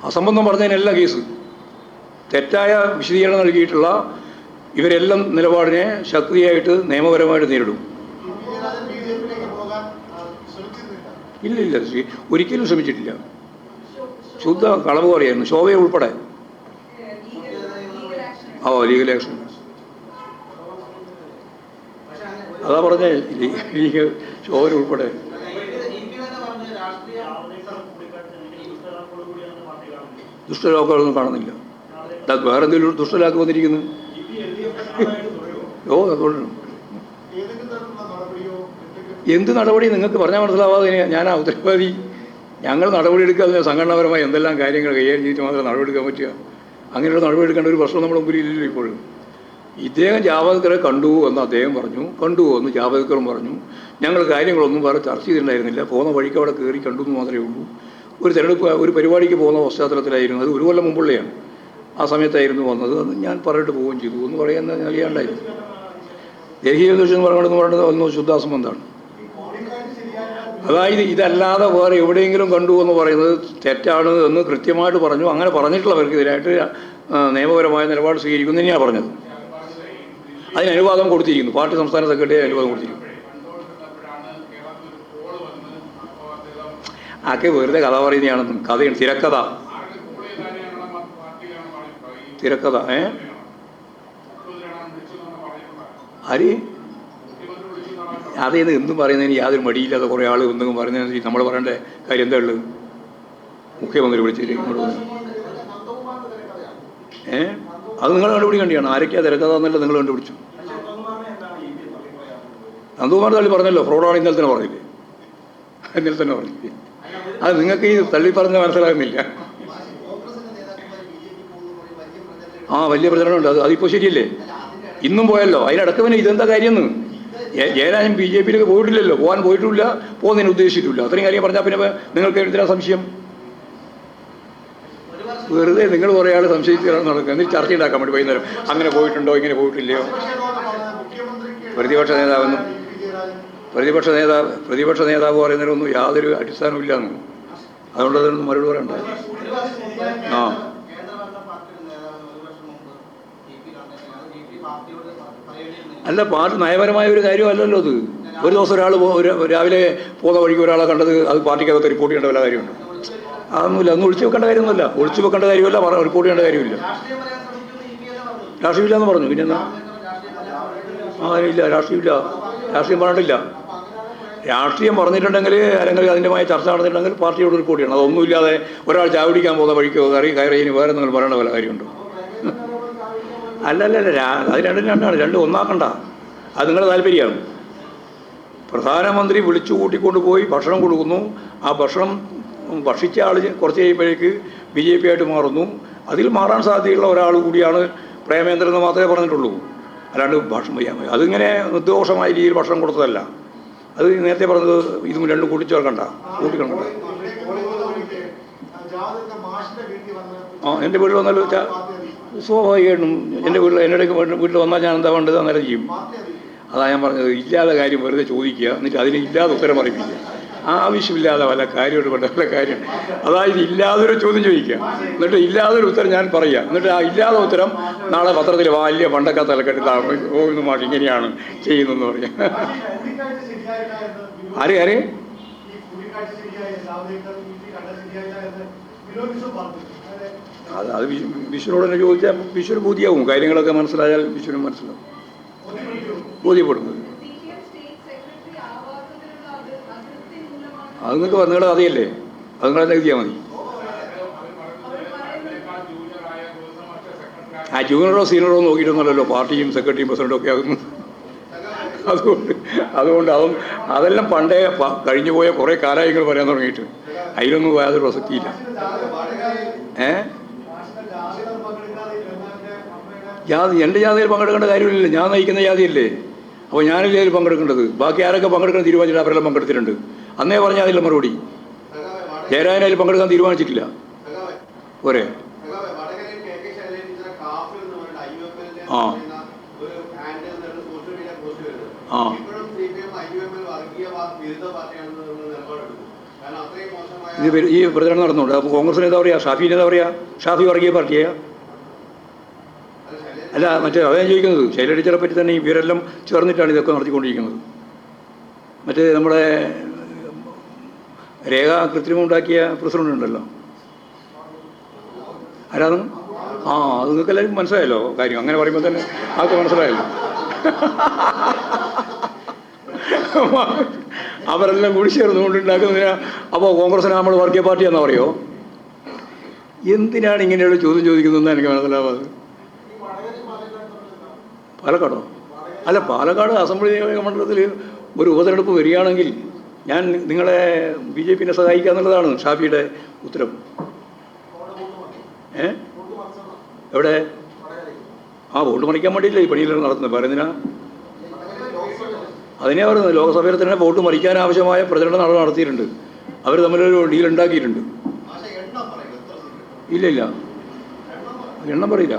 A: അസംബന്ധം പറഞ്ഞതിനല്ല കേസ്. തെറ്റായ വിശദീകരണം നൽകിയിട്ടുള്ള ഇവരെല്ലാം നിലപാടിനെ ശക്തിയായിട്ട് നിയമപരമായിട്ട് നേരിടും. ഇല്ലില്ല, ഒരിക്കലും ശ്രമിച്ചിട്ടില്ല. ശുദ്ധ കളവ് പറയായിരുന്നു, ശോഭയെ ഉൾപ്പെടെ. Legal action. അതാ പറഞ്ഞേ, ശോഭന ഉൾപ്പെടെ. ദുഷ്ടലാക്കുകളൊന്നും കാണുന്നില്ല. വേറെ എന്തെങ്കിലും ദുഷ്ടലാക്ക് വന്നിരിക്കുന്നു. അതുകൊണ്ടാണ്. എന്ത് നടപടി നിങ്ങൾക്ക് പറഞ്ഞാൽ മനസ്സിലാവാതെ ഞാനാ ഉത്തരവാദി? ഞങ്ങൾ നടപടിയെടുക്കുക, അതിന് സംഘടനാപരമായി എന്തെല്ലാം കാര്യങ്ങൾ കൈകാര്യം ചെയ്തിട്ട് മാത്രമേ നടപടിയെടുക്കാൻ പറ്റുക. അങ്ങനെയുള്ള നടപടിയെടുക്കേണ്ട ഒരു പ്രശ്നം നമ്മുടെ മുമ്പിൽ ഇല്ലല്ലോ ഇപ്പോഴും. ഇദ്ദേഹം ജാവദേക്കറെ കണ്ടു എന്ന് അദ്ദേഹം പറഞ്ഞു, കണ്ടു എന്ന് ജാവദേക്കറും പറഞ്ഞു. ഞങ്ങൾ കാര്യങ്ങളൊന്നും വേറെ ചർച്ച ചെയ്തിട്ടുണ്ടായിരുന്നില്ല. പോകുന്ന വഴിക്ക് അവിടെ കയറി കണ്ടു എന്ന് മാത്രമേ ഉള്ളൂ. ഒരു തിരഞ്ഞെടുപ്പ്, ഒരു പരിപാടിക്ക് പോകുന്ന പശ്ചാത്തലത്തിലായിരുന്നു. അത് 1 കൊല്ലം മുമ്പുള്ളതാണ്. ആ സമയത്തായിരുന്നു വന്നത്. അത് ഞാൻ പറഞ്ഞിട്ട് പോവുകയും ചെയ്തു എന്ന് പറയുന്ന നൽകിയാണ്ടായിരുന്നു. ഡൽഹി എന്ന് പറയുന്നത് ഒന്ന് ശുദ്ധാസംബന്ധമാണ്. അതായത് ഇതല്ലാതെ വേറെ എവിടെയെങ്കിലും കണ്ടു എന്ന് പറയുന്നത് തെറ്റാണ് എന്ന് കൃത്യമായിട്ട് പറഞ്ഞു. അങ്ങനെ പറഞ്ഞിട്ടുള്ളവർക്കെതിരായിട്ട് നിയമപരമായ നിലപാട് സ്വീകരിക്കും തന്നെയാണ് പറഞ്ഞത്. അതിന് അനുവാദം കൊടുത്തിരിക്കുന്നു. പാർട്ടി സംസ്ഥാന സെക്രട്ടറി അനുവാദം കൊടുത്തിരിക്കുന്നു. ആക്കെ വെറുതെ കഥ പറയുന്നതാണെന്നും. കഥയാണ്, തിരക്കഥ. ആര് അതേത് എന്തും പറയുന്നതിന് യാതൊരു മടിയില്ലാതെ കുറേ ആൾ എന്തെങ്കിലും പറയുന്നതിന് നമ്മൾ പറയേണ്ട കാര്യം എന്താ ഉള്ളത്? മുഖ്യമന്ത്രി വിളിച്ചിട്ട് ഇങ്ങോട്ട് അത് നിങ്ങൾ കണ്ടുപിടിക്കേണ്ടിയാണ്. ആരൊക്കെയാ തിരക്കഥ എന്നല്ല നിങ്ങൾ കണ്ടുപിടിച്ചു. നന്ദകുമാർ തള്ളി പറഞ്ഞല്ലോ, ഫ്രോഡാണ് ഇന്നലെ തന്നെ പറഞ്ഞില്ലേ? ഇന്നലെ തന്നെ പറഞ്ഞില്ലേ? അത് നിങ്ങൾക്ക് ഈ തള്ളി പറഞ്ഞ മനസ്സിലാകുന്നില്ല. വലിയ പ്രചരണമുണ്ട്. അതിപ്പോൾ ശരിയല്ലേ? ഇന്നും പോയല്ലോ. അതിനിടക്ക് പിന്നെ ഇതെന്താ കാര്യമെന്ന് ജയരാജൻ BJPയിലേക്ക് പോയിട്ടില്ലല്ലോ, പോകാൻ പോയിട്ടില്ല, പോകുന്നതിന് ഉദ്ദേശിച്ചിട്ടില്ല. അത്രയും കാര്യം പറഞ്ഞാൽ പിന്നെ നിങ്ങൾക്ക് എന്തിനാ സംശയം? വെറുതെ നിങ്ങൾ കുറേ ആൾ സംശയിച്ച് നടക്കുക, എന്നിട്ട് ചർച്ച ഉണ്ടാക്കാൻ വേണ്ടി വൈകുന്നേരം അങ്ങനെ പോയിട്ടുണ്ടോ ഇങ്ങനെ പോയിട്ടില്ലയോ. പ്രതിപക്ഷ നേതാവ് പറയുന്നതിനൊന്നും യാതൊരു അടിസ്ഥാനമില്ല എന്ന്. അതുകൊണ്ട് അതിനൊന്നും മറുപടി പറയണ്ട. അല്ല, പാർട്ടി നയപരമായ ഒരു കാര്യമല്ലല്ലോ അത്. ഒരു ദിവസം രാവിലെ പോകുന്ന വഴിക്ക് ഒരാളെ കണ്ടത് അത് പാർട്ടിക്കകത്ത് റിപ്പോർട്ട് ചെയ്യേണ്ട വല്ല കാര്യമുണ്ട്? അതൊന്നുമില്ല. അതൊന്നും ഒളിച്ചു വെക്കേണ്ട കാര്യമൊന്നുമില്ല. ഒളിച്ചു വെക്കേണ്ട കാര്യമില്ല, റിപ്പോർട്ട് ചെയ്യേണ്ട കാര്യമില്ല. രാഷ്ട്രീയമില്ല എന്ന് പറഞ്ഞു. പിന്നെ എന്താ? ഇല്ല, രാഷ്ട്രീയമില്ല. രാഷ്ട്രീയം പറഞ്ഞിട്ടില്ല. രാഷ്ട്രീയം പറഞ്ഞിട്ടുണ്ടെങ്കിൽ അല്ലെങ്കിൽ അതിൻ്റെമായ ചർച്ച നടന്നിട്ടുണ്ടെങ്കിൽ പാർട്ടിയോട് റിപ്പോർട്ട് ചെയ്യണം. അതൊന്നുമില്ലാതെ ഒരാൾ ചാവടിക്കാൻ പോകുന്ന വഴിക്കോ കയറിയതിന് വേറെ നിങ്ങൾ പറയേണ്ട വല്ല കാര്യമുണ്ടോ? അല്ലല്ല, അത് രണ്ടാണ്. രണ്ടും ഒന്നാക്കണ്ട. അത് നിങ്ങളുടെ താല്പര്യമാണ്. പ്രധാനമന്ത്രി വിളിച്ചു കൂട്ടിക്കൊണ്ട് പോയി ഭക്ഷണം കൊടുക്കുന്നു. ആ ഭക്ഷണം ഭക്ഷിച്ച ആൾ കുറച്ച് കഴിയുമ്പോഴേക്ക് BJP ആയിട്ട് മാറുന്നു. അതിൽ മാറാൻ സാധ്യതയുള്ള ഒരാൾ കൂടിയാണ് പ്രേമേന്ദ്രൻ എന്ന് മാത്രമേ പറഞ്ഞിട്ടുള്ളൂ. അല്ലാണ്ട് ഭക്ഷണം അതിങ്ങനെ നിർദോഷമായ രീതിയിൽ ഭക്ഷണം കൊടുത്തതല്ല. അത് നേരത്തെ പറഞ്ഞത് ഇതും രണ്ടും കൂട്ടിച്ചേർക്കണ്ട, കൂട്ടിക്കണ്ട. എൻ്റെ വീട്ടിൽ വന്നാലും സ്വാഭാവികമായിട്ടും എൻ്റെ വീട്ടിൽ വന്നാൽ ഞാൻ എന്താ വേണ്ടത് അന്നേരം ചെയ്യും. അതാ ഞാൻ പറഞ്ഞത്, ഇല്ലാതെ കാര്യം വെറുതെ ചോദിക്കുക, എന്നിട്ട് അതിന് ഇല്ലാതെ ഉത്തരം പറയിപ്പിക്കുക. ആവശ്യമില്ലാതെ വല്ല കാര്യമായിട്ട് വേണ്ട വല്ല കാര്യം. അതായത് ഇല്ലാതൊരു ചോദ്യം ചോദിക്കുക, എന്നിട്ട് ഇല്ലാതൊരു ഉത്തരം ഞാൻ പറയുക, എന്നിട്ട് ആ ഇല്ലാതെ ഉത്തരം നാളെ പത്രത്തിൽ വലിയ പണ്ടൊക്കെ തലക്കെട്ട് പോകുന്ന മാഷ് ഇങ്ങനെയാണ് ചെയ്യുന്നതെന്ന് പറയാം. ആരെ അത് വിഷ്ണുനോട് തന്നെ ചോദിച്ചാൽ വിഷ്ണു ബോധ്യമാവും. കാര്യങ്ങളൊക്കെ മനസ്സിലായാൽ വിഷ്ണു മനസ്സിലാവും, ബോധ്യപ്പെടുന്നത്. അത് നിങ്ങൾക്ക് നിങ്ങളുടെ കഥയല്ലേ, അത് നിങ്ങളെ എഴുതിയാൽ മതി. ജൂനിയറോ സീനിയറോ നോക്കിയിട്ടൊന്നുമല്ലല്ലോ പാർട്ടിയും സെക്രട്ടറിയും പ്രസിഡന്റും ഒക്കെ ആകുന്നു. അതുകൊണ്ട് അതെല്ലാം പണ്ടേ കഴിഞ്ഞു പോയ കുറേ കാലങ്ങൾ പറയാൻ തുടങ്ങിയിട്ട് അതിലൊന്നും യാതൊരു പ്രസക്തിയില്ല. എൻ്റെ ജാതിയിൽ പങ്കെടുക്കേണ്ട കാര്യമില്ലല്ലോ. ഞാൻ നയിക്കുന്ന ജാതിയല്ലേ, അപ്പോൾ ഞാനല്ലേ അതിൽ പങ്കെടുക്കേണ്ടത്. ബാക്കി ആരൊക്കെ പങ്കെടുക്കണം തീരുമാനിച്ചിട്ട് അവരെല്ലാം പങ്കെടുത്തിട്ടുണ്ട്. അന്നേ പറഞ്ഞാൽ അതില്ല മറുപടി. ജയരാജൻ അതിൽ പങ്കെടുക്കാൻ തീരുമാനിച്ചിട്ടില്ല. പോരെ? ആ ആ ഇത് ഈ പ്രചരണം നടന്നുണ്ട്. അപ്പോൾ കോൺഗ്രസിന് എന്താ പറയുക, ഷാഫിന് എന്താ പറയുക? ഷാഫി വർഗീയ പാർട്ടിയാ? അല്ല, മറ്റേ അതാണ് ചോദിക്കുന്നത്. ശൈല ടീച്ചറെ പറ്റി തന്നെ ഇവരെല്ലാം ചേർന്നിട്ടാണ് ഇതൊക്കെ നടത്തിക്കൊണ്ടിരിക്കുന്നത്. മറ്റേ നമ്മുടെ രേഖ കൃത്രിമം ഉണ്ടാക്കിയ പ്രസിഡന്റ് ഉണ്ടല്ലോ, ആരാണ്? അത് നിങ്ങൾക്ക് എല്ലാവർക്കും മനസ്സിലായല്ലോ കാര്യം. അങ്ങനെ പറയുമ്പോൾ തന്നെ ആൾക്ക് മനസ്സിലായല്ലോ. അവരെല്ലാം കൂടി ചേർന്നുകൊണ്ടുണ്ടാക്കുന്നതിനാ. അപ്പോൾ കോൺഗ്രസിനെ നമ്മൾ വർഗീയ പാർട്ടിയാണെന്ന് പറയുമോ? എന്തിനാണ് ഇങ്ങനെയുള്ള ചോദ്യം ചോദിക്കുന്നതെന്ന് എനിക്ക് മനസ്സിലാവാതെ. പാലക്കാടോ? അല്ല, പാലക്കാട് അസംബ്ലി മണ്ഡലത്തിൽ ഒരു ഉപതെരഞ്ഞെടുപ്പ് വരികയാണെങ്കിൽ ഞാൻ നിങ്ങളെ BJPനെ സഹായിക്കുക എന്നുള്ളതാണ് ഷാഫിയുടെ ഉത്തരം. എവിടെ? വോട്ട് മറിക്കാൻ വേണ്ടിയില്ല ഈ പണിയിലാണ് നടത്തുന്നത്. പറയുന്നതിനാ? അതിനെ പറയുന്നത് ലോക്സഭയിൽ തന്നെ വോട്ട് മറിക്കാൻ ആവശ്യമായ പ്രചരണം നടത്തിയിട്ടുണ്ട്. അവർ തമ്മിലൊരു ഡീൽ ഉണ്ടാക്കിയിട്ടുണ്ട്. ഇല്ല, എണ്ണം പറയില്ല.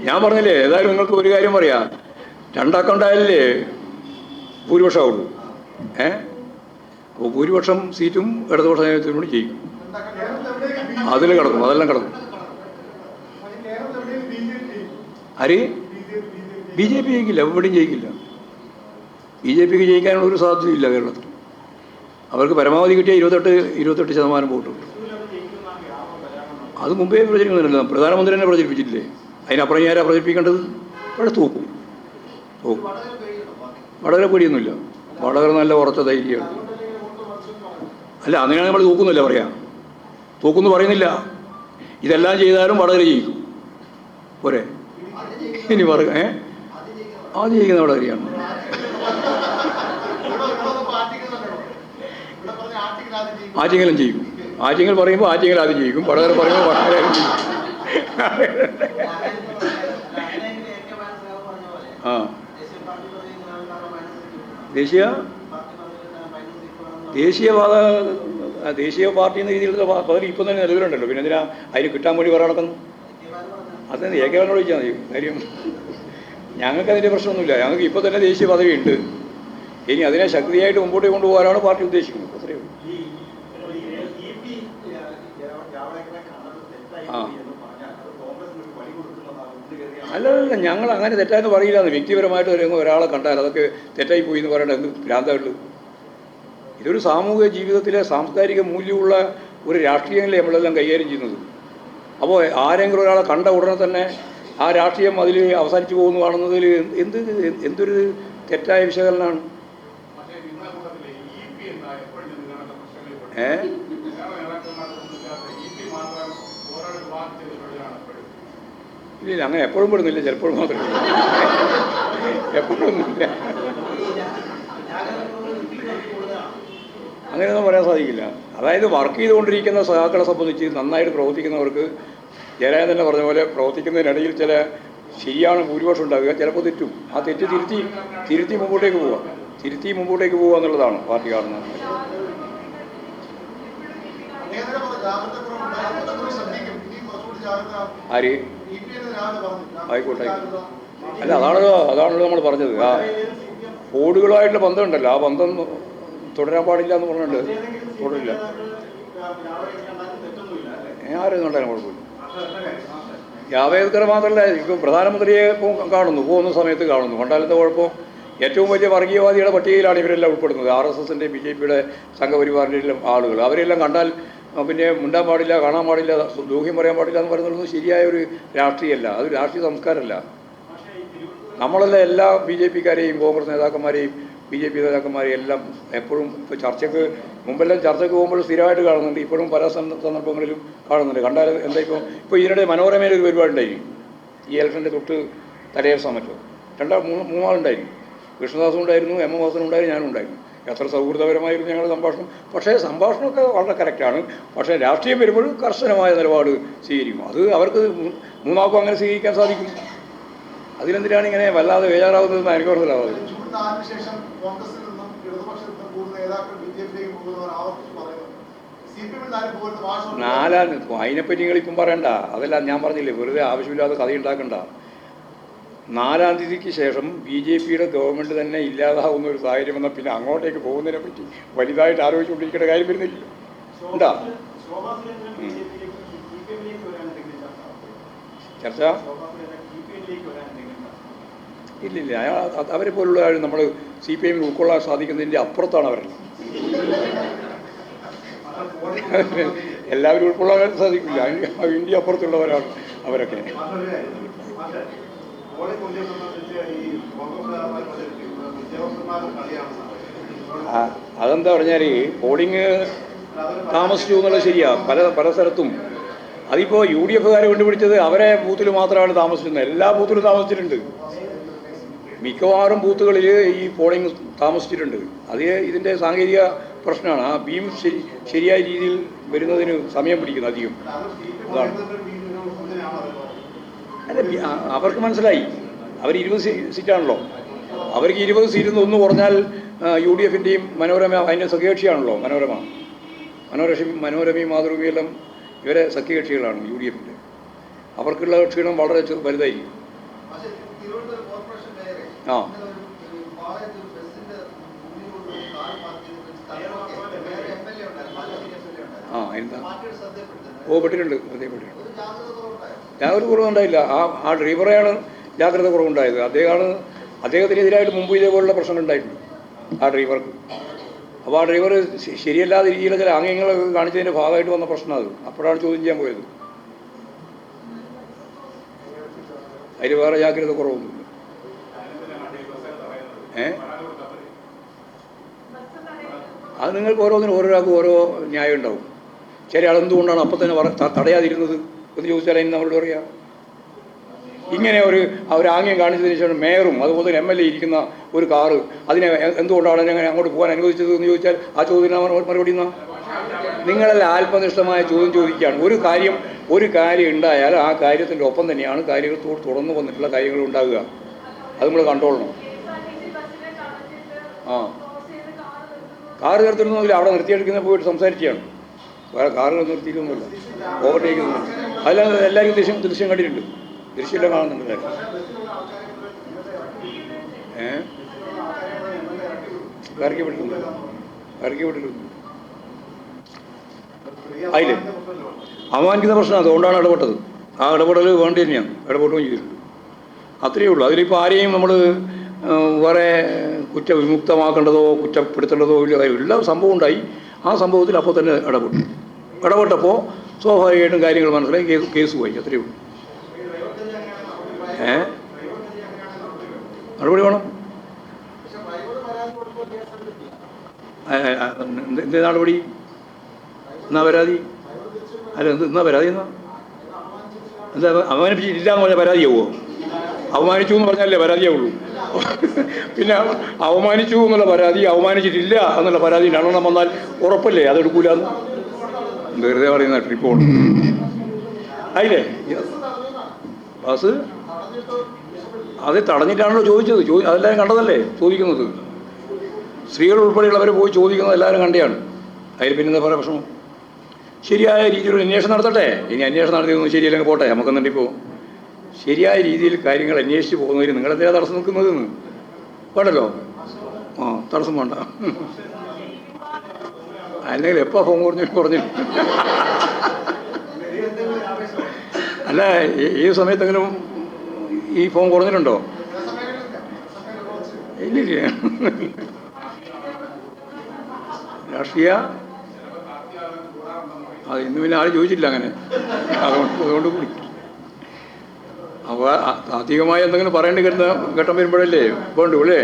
A: ഞാൻ പറഞ്ഞില്ലേ, ഏതായാലും നിങ്ങൾക്ക് ഒരു കാര്യം പറയാം, 2 അക്കൗണ്ടായാലേ ഭൂരിപക്ഷമാവുള്ളൂ. അപ്പോൾ ഭൂരിപക്ഷം സീറ്റും ഇടതുപക്ഷ നേതൃത്വത്തിനോട് ചെയ്യും. അതിൽ കിടക്കും, അതെല്ലാം കിടക്കും. ആര്? BJP ജയിക്കില്ല, എവിടെയും ജയിക്കില്ല. BJPക്ക് ജയിക്കാനുള്ള ഒരു സാധ്യതയില്ല കേരളത്തിൽ. അവർക്ക് പരമാവധി കിട്ടിയ 28% വോട്ടുണ്ട്. അത് മുമ്പേ പ്രചരിക്കുന്നില്ല. പ്രധാനമന്ത്രി തന്നെ പ്രചരിപ്പിച്ചിട്ടില്ലേ? അതിനപ്പുറം ആരാ പ്രചരിപ്പിക്കേണ്ടത്? അവിടെ തോക്കും. വടകര പേടിയൊന്നുമില്ല. വടകര നല്ല ഉറച്ച ധൈര്യമാണ്. അല്ല, അങ്ങനെയാണ് നമ്മൾ തോക്കുന്നില്ല പറയാം. തോക്കുമെന്ന് പറയുന്നില്ല. ഇതെല്ലാം ചെയ്താലും വടകര ജയിക്കും. പോരെ? ഇനി ആദ്യം ജയിക്കുന്ന വടകരയാണ്. ആറ്റിങ്ങലും ചെയ്യും. ആറ്റിങ്ങൽ പറയുമ്പോൾ ആറ്റിങ്ങൽ ആദ്യം ജയിക്കും. വടകര പറയുമ്പോൾ വടകര ആദ്യം ജയിക്കും. ദേശീയ പാർട്ടി എന്ന രീതിയിലുള്ള പദവി ഇപ്പം തന്നെ നിലവിലുണ്ടല്ലോ. പിന്നെ എന്തിനാ അതിന് കിട്ടാൻ വേണ്ടി വേറെ നടക്കുന്നു? അതെന്ത് ഏകവനോട് ചോദിച്ചാൽ മതി കാര്യം. ഞങ്ങൾക്കതിൻ്റെ പ്രശ്നമൊന്നുമില്ല. ഞങ്ങൾക്ക് ഇപ്പോൾ തന്നെ ദേശീയ പദവി ഉണ്ട്. ഇനി അതിനെ ശക്തിയായിട്ട് മുമ്പോട്ട് കൊണ്ടുപോകാനാണ് പാർട്ടി ഉദ്ദേശിക്കുന്നത്. അത്രയേ ഉള്ളൂ. അല്ലല്ല, ഞങ്ങൾ അങ്ങനെ തെറ്റാന്ന് പറയില്ല. വ്യക്തിപരമായിട്ട് ഒരാളെ കണ്ടാൽ അതൊക്കെ തെറ്റായി പോയി എന്ന് പറയേണ്ട എന്ത് ഭ്രാന്തമുള്ളൂ. ഇതൊരു സാമൂഹിക ജീവിതത്തിലെ സാംസ്കാരിക മൂല്യമുള്ള ഒരു രാഷ്ട്രീയമല്ലേ നമ്മളെല്ലാം കൈകാര്യം ചെയ്യുന്നത്. അപ്പോൾ ആരെങ്കിലും ഒരാളെ കണ്ട ഉടനെ തന്നെ ആ രാഷ്ട്രീയം അതിൽ അവസാനിച്ചു പോകുന്നു കാണുന്നതിൽ എന്തൊരു തെറ്റായ വിശകലനമാണ്. ഇല്ല, അങ്ങനെ എപ്പോഴും പെടുന്നില്ല, ചിലപ്പോഴും മാത്രമേ, എപ്പോഴൊന്നുമില്ല. അങ്ങനെയൊന്നും പറയാൻ സാധിക്കില്ല. അതായത് വർക്ക് ചെയ്തുകൊണ്ടിരിക്കുന്ന സഹാക്കളെ സംബന്ധിച്ച് നന്നായിട്ട് പ്രവർത്തിക്കുന്നവർക്ക് ജയരാജൻ തന്നെ പറഞ്ഞ പോലെ പ്രവർത്തിക്കുന്നതിനിടയിൽ ചില ശരിയാണ് ഭൂരിപക്ഷം ഉണ്ടാകുക, ചിലപ്പോൾ തെറ്റും. ആ തെറ്റ് തിരുത്തി മുമ്പോട്ടേക്ക് പോവുക എന്നുള്ളതാണ് പാർട്ടി കാണുന്നത്. ആര് ആയിക്കോട്ടെ. അല്ല, അതാണല്ലോ നമ്മൾ പറഞ്ഞത്. ആ കോഡുകളുമായിട്ടുള്ള ബന്ധമുണ്ടല്ലോ, ആ ബന്ധം തുടരാൻ പാടില്ല എന്ന് പറഞ്ഞിട്ടുണ്ട്. തുടരില്ല, ആരും ഉണ്ടായാലും കുഴപ്പമില്ല. ജാവേദ്കർ മാത്രമല്ല, ഇപ്പം പ്രധാനമന്ത്രിയെ പോകുന്ന സമയത്ത് കാണുന്നു. കണ്ടാലത്തെ കുഴപ്പം ഏറ്റവും വലിയ വർഗീയവാദിയുടെ പട്ടികയിലാണ് ഇവരെല്ലാം ഉൾപ്പെടുന്നത്. RSSൻ്റെ BJPയുടെ സംഘപരിവാറിൻ്റെ എല്ലാം ആളുകൾ. അവരെല്ലാം കണ്ടാൽ പിന്നെ മിണ്ടാൻ പാടില്ല, കാണാൻ പാടില്ല, ദൂഹ്യം പറയാൻ പാടില്ല എന്ന് പറയുന്നത് ശരിയായ ഒരു രാഷ്ട്രീയമല്ല, അത് രാഷ്ട്രീയ സംസ്കാരമല്ല. നമ്മളെല്ലാം എല്ലാ BJPക്കാരെയും കോൺഗ്രസ് നേതാക്കന്മാരെയും BJP നേതാക്കന്മാരെയും എല്ലാം എപ്പോഴും ഇപ്പോൾ മുമ്പെല്ലാം ചർച്ചയ്ക്ക് പോകുമ്പോൾ സ്ഥിരമായിട്ട് കാണുന്നുണ്ട്. ഇപ്പോഴും പല സന്ദർഭങ്ങളിലും കാണുന്നുണ്ട്. കണ്ടാൽ എന്താ ഇപ്പോൾ ഇതിനിടെ മനോരമയിൽ ഒരു പരിപാടി ഉണ്ടായിരിക്കും. ഈ ഇലക്ഷൻ്റെ തൊട്ട് തലേ സമയത്തോ മൂന്നാളുണ്ടായിരുന്നു. കൃഷ്ണദാസും ഉണ്ടായിരുന്നു, M. വാസനും ഉണ്ടായിരുന്നു, ഞാനും ഉണ്ടായിരുന്നു. എത്ര സൗഹൃദപരമായിരുന്നു ഞങ്ങളുടെ സംഭാഷണം. പക്ഷേ സംഭാഷണമൊക്കെ വളരെ കറക്റ്റാണ്. പക്ഷേ രാഷ്ട്രീയം വരുമ്പോൾ കർശനമായ നിലപാട് സ്വീകരിക്കും. അത് അവർക്ക് മൂന്നാൾക്കും അങ്ങനെ സ്വീകരിക്കാൻ സാധിക്കും. അതിലെന്തിനാണ് ഇങ്ങനെ വല്ലാതെ ബേജാറാവുന്നതെന്ന് എനിക്ക് മനസ്സിലാവാതെ. അതിനെപ്പറ്റി നിങ്ങളിപ്പം പറയണ്ട. അതെല്ലാം ഞാൻ പറഞ്ഞില്ലേ, വെറുതെ ആവശ്യമില്ലാതെ കഥ ഉണ്ടാക്കണ്ട. 4-ാം തീയതിക്ക് ശേഷം BJPയുടെ ഗവൺമെൻറ് തന്നെ ഇല്ലാതാവുന്ന ഒരു സാഹചര്യം വന്നാൽ പിന്നെ അങ്ങോട്ടേക്ക് പോകുന്നതിനെ പറ്റി വലുതായിട്ട് ആലോചിച്ചുകൊണ്ടിരിക്കേണ്ട കാര്യം വരുന്നില്ല. ഉണ്ടാ ചർച്ച ഇല്ലില്ല. അവരെ പോലുള്ള നമ്മൾ CPIM ഉൾക്കൊള്ളാൻ സാധിക്കുന്നതിൻ്റെ അപ്പുറത്താണ് അവരെല്ലാം. എല്ലാവരും ഉൾക്കൊള്ളാൻ സാധിക്കില്ല, ഇന്ത്യ അപ്പുറത്തുള്ളവരാണ് അവരൊക്കെ. അതെന്താ പറഞ്ഞാൽ പോളിങ് താമസിച്ചു എന്നുള്ളത് ശരിയാ. പല സ്ഥലത്തും അതിപ്പോൾ UDFകാർ കണ്ടുപിടിച്ചത് അവരെ ബൂത്തിൽ മാത്രമാണ് താമസിക്കുന്നത്. എല്ലാ ബൂത്തിലും താമസിച്ചിട്ടുണ്ട്. മിക്കവാറും ബൂത്തുകളിൽ ഈ പോളിങ് താമസിച്ചിട്ടുണ്ട്. അത് ഇതിൻ്റെ സാങ്കേതിക പ്രശ്നമാണ്. ആ ബീം ശരിയായ രീതിയിൽ വരുന്നതിന് സമയം പിടിക്കുന്നു അധികം. അതാണ്. അല്ല, അവർക്ക് മനസ്സിലായി. അവർ 20 സീറ്റാണല്ലോ. അവർക്ക് 20 സീറ്റിൽ നിന്ന് ഒന്ന് കുറഞ്ഞാൽ UDFൻ്റെയും മനോരമ അതിൻ്റെ സഖ്യകക്ഷിയാണല്ലോ മനോരമയും മാതൃഭൂമിയെല്ലാം ഇവരെ സഖ്യകക്ഷികളാണ് UDFൻ്റെ. അവർക്കുള്ള ക്ഷീണം വളരെ വലുതായിരിക്കും. ആ എന്താ പെട്ടിട്ടുണ്ട്. ജാഗ്രത കുറവുണ്ടായില്ല. ആ ഡ്രൈവറെയാണ് ജാഗ്രത കുറവുണ്ടായത്. അദ്ദേഹത്തിനെതിരായിട്ട് മുമ്പ് ഇതേപോലുള്ള പ്രശ്നങ്ങൾ ഉണ്ടായിട്ടുണ്ട് ആ ഡ്രൈവർക്ക്. അപ്പോൾ ആ ഡ്രൈവർ ശരിയല്ലാതെ രീതിയിലുള്ള ചില ആംഗ്യങ്ങൾ കാണിച്ചതിൻ്റെ ഭാഗമായിട്ട് വന്ന പ്രശ്നം അത്. അപ്പോഴാണ് ചോദ്യം ചെയ്യാൻ പോയത്. അതിൽ വേറെ ജാഗ്രത കുറവൊന്നുമില്ല. അത് നിങ്ങൾക്ക് ഓരോരാൾക്കും ഓരോ ന്യായം ഉണ്ടാവും. ചില ആളെന്തുകൊണ്ടാണ് അപ്പം തന്നെ തടയാതിരുന്നത് എന്ന് ചോദിച്ചാൽ അതിന് നമ്മളോട് പറയാം. ഇങ്ങനെ ഒരു ആംഗ്യം കാണിച്ചതിന് ശേഷം മേയറും അതുപോലെ തന്നെ MLA ഇരിക്കുന്ന ഒരു കാറ് അതിനെ എന്തുകൊണ്ടാണ് അങ്ങനെ അങ്ങോട്ട് പോകാൻ അനുവദിച്ചത് എന്ന് ചോദിച്ചാൽ ആ ചോദ്യത്തിന് മറുപടി എന്നാ? നിങ്ങളെല്ലാം ആത്മനിഷ്ഠമായ ചോദ്യം ചോദിക്കുകയാണ്. ഒരു കാര്യം ഉണ്ടായാൽ ആ കാര്യത്തിൻ്റെ ഒപ്പം തന്നെയാണ് കാര്യങ്ങൾ തുടർന്ന് വന്നിട്ടുള്ള കാര്യങ്ങൾ ഉണ്ടാകുക. അത് നമ്മൾ കണ്ടോളണം. കാറ് നിർത്തിയിരുന്നില്ല, അവിടെ നിർത്തിയെടുക്കുന്ന പോയിട്ട് സംസാരിക്കുകയാണ്. വേറെ കാറുകൾ നിർത്തിയിരുന്നില്ല, ഓവർടേക്ക് ചെയ്യുന്നു. അതിലാണ് എല്ലാവരും ദൃശ്യം കണ്ടിട്ടുണ്ട്. ദൃശ്യമെല്ലാം കാണുന്നുണ്ട്. ഇറക്കി വിട്ടിട്ടുണ്ട്. അതിൽ അപമാനിക്കുന്ന പ്രശ്നം അതുകൊണ്ടാണ് ഇടപെട്ടത്. ആ ഇടപെടൽ വേണ്ടി തന്നെയാണ്. ഇടപെട്ടുകയും ചെയ്തിട്ടുണ്ട്. അത്രയേ ഉള്ളൂ. അതിലിപ്പോൾ ആരെയും നമ്മൾ വേറെ കുറ്റവിമുക്തമാക്കേണ്ടതോ കുറ്റപ്പെടുത്തേണ്ടതോ ഇല്ല. എല്ലാ സംഭവം ഉണ്ടായി. ആ സംഭവത്തിൽ അപ്പോൾ തന്നെ ഇടപെട്ടപ്പോൾ സ്വാഭാവികമായിട്ടും കാര്യങ്ങൾ മനസ്സിലായി, കേസ് പോയി. അത്രയേ ഉള്ളൂ. നടപടി വേണം. എന്ത് നടപടി? എന്നാ പരാതി? അല്ല, എന്നാ പരാതി? എന്താ അവമാനിപ്പിച്ചിട്ടില്ല എന്ന് പറഞ്ഞാൽ പരാതിയാവുമോ? അവമാനിച്ചു എന്ന് പറഞ്ഞാലേ പരാതിയാവുള്ളൂ. പിന്നെ അവമാനിച്ചു എന്നുള്ള പരാതി, അവമാനിച്ചിട്ടില്ല എന്നുള്ള പരാതി രണ്ടെണ്ണം വന്നാൽ ഉറപ്പല്ലേ അതെടുക്കൂലെന്ന്? വെറുതെ പറയുന്ന ട്രിപ്പോൺ ആയില്ലേ? ബസ് അത് തടഞ്ഞിട്ടാണല്ലോ ചോദിച്ചത്. അതെല്ലാവരും കണ്ടതല്ലേ ചോദിക്കുന്നത്. സ്ത്രീകൾ ഉൾപ്പെടെയുള്ളവർ പോയി ചോദിക്കുന്നത് എല്ലാവരും കണ്ടെയാണ്. അതിൽ പിന്നെ പറയാൻ പ്രശ്നം. ശരിയായ രീതിയിൽ അന്വേഷണം നടത്തട്ടെ. ഇനി അന്വേഷണം നടത്തിയൊന്നും ശരിയല്ലെങ്കിൽ പോട്ടെ, നമുക്കെന്നിട്ടിപ്പോൾ ശരിയായ രീതിയിൽ കാര്യങ്ങൾ അന്വേഷിച്ച് പോകുന്നതിന് നിങ്ങളെന്തിനാ തടസ്സം നിൽക്കുന്നതെന്ന് വേണ്ടല്ലോ. തടസ്സം വേണ്ട. അല്ലെങ്കിൽ എപ്പോൾ ഫോൺ കുറഞ്ഞു അല്ല, ഈ സമയത്തെങ്കിലും ഈ ഫോൺ കുറഞ്ഞിട്ടുണ്ടോ? ഇല്ല. രാഷ്ട്രീയ അത് ഇന്ന് പിന്നെ ആരും ചോദിച്ചില്ല അങ്ങനെ. അതുകൊണ്ട് കൂടി അപ്പോൾ താത്വികമായി എന്തെങ്കിലും പറയേണ്ടി ഘട്ടം വരുമ്പോഴല്ലേ വേണ്ടു അല്ലേ?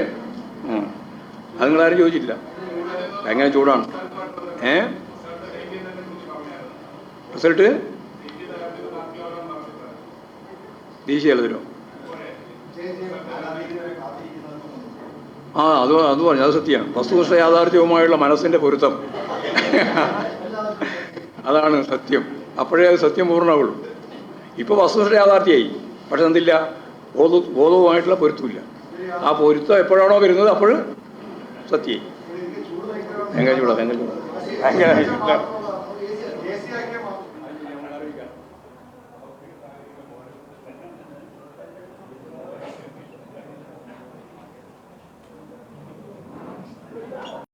A: അത് നിങ്ങളാരും ചോദിച്ചില്ല. ഭയങ്കര ചൂടാണ്. റിസൾട്ട് ദേശീയ തലത്തിലോ? അത് പറഞ്ഞു. അത് സത്യമാണ്. വസ്തുനിഷ്ഠ യാഥാർത്ഥ്യവുമായുള്ള മനസ്സിൻ്റെ പൊരുത്തം, അതാണ് സത്യം. അപ്പോഴേ അത് സത്യം പൂർണ്ണമാവുള്ളൂ. ഇപ്പോൾ വസ്തുനിഷ്ഠ യാഥാർത്ഥ്യമായി, പക്ഷെ എന്തില്ല, ബോധവുമായിട്ടുള്ള പൊരുത്തമില്ല. ആ പൊരുത്തം എപ്പോഴാണോ വരുന്നത് അപ്പോൾ സത്യമായി. ഭയങ്കര ചൂടാ.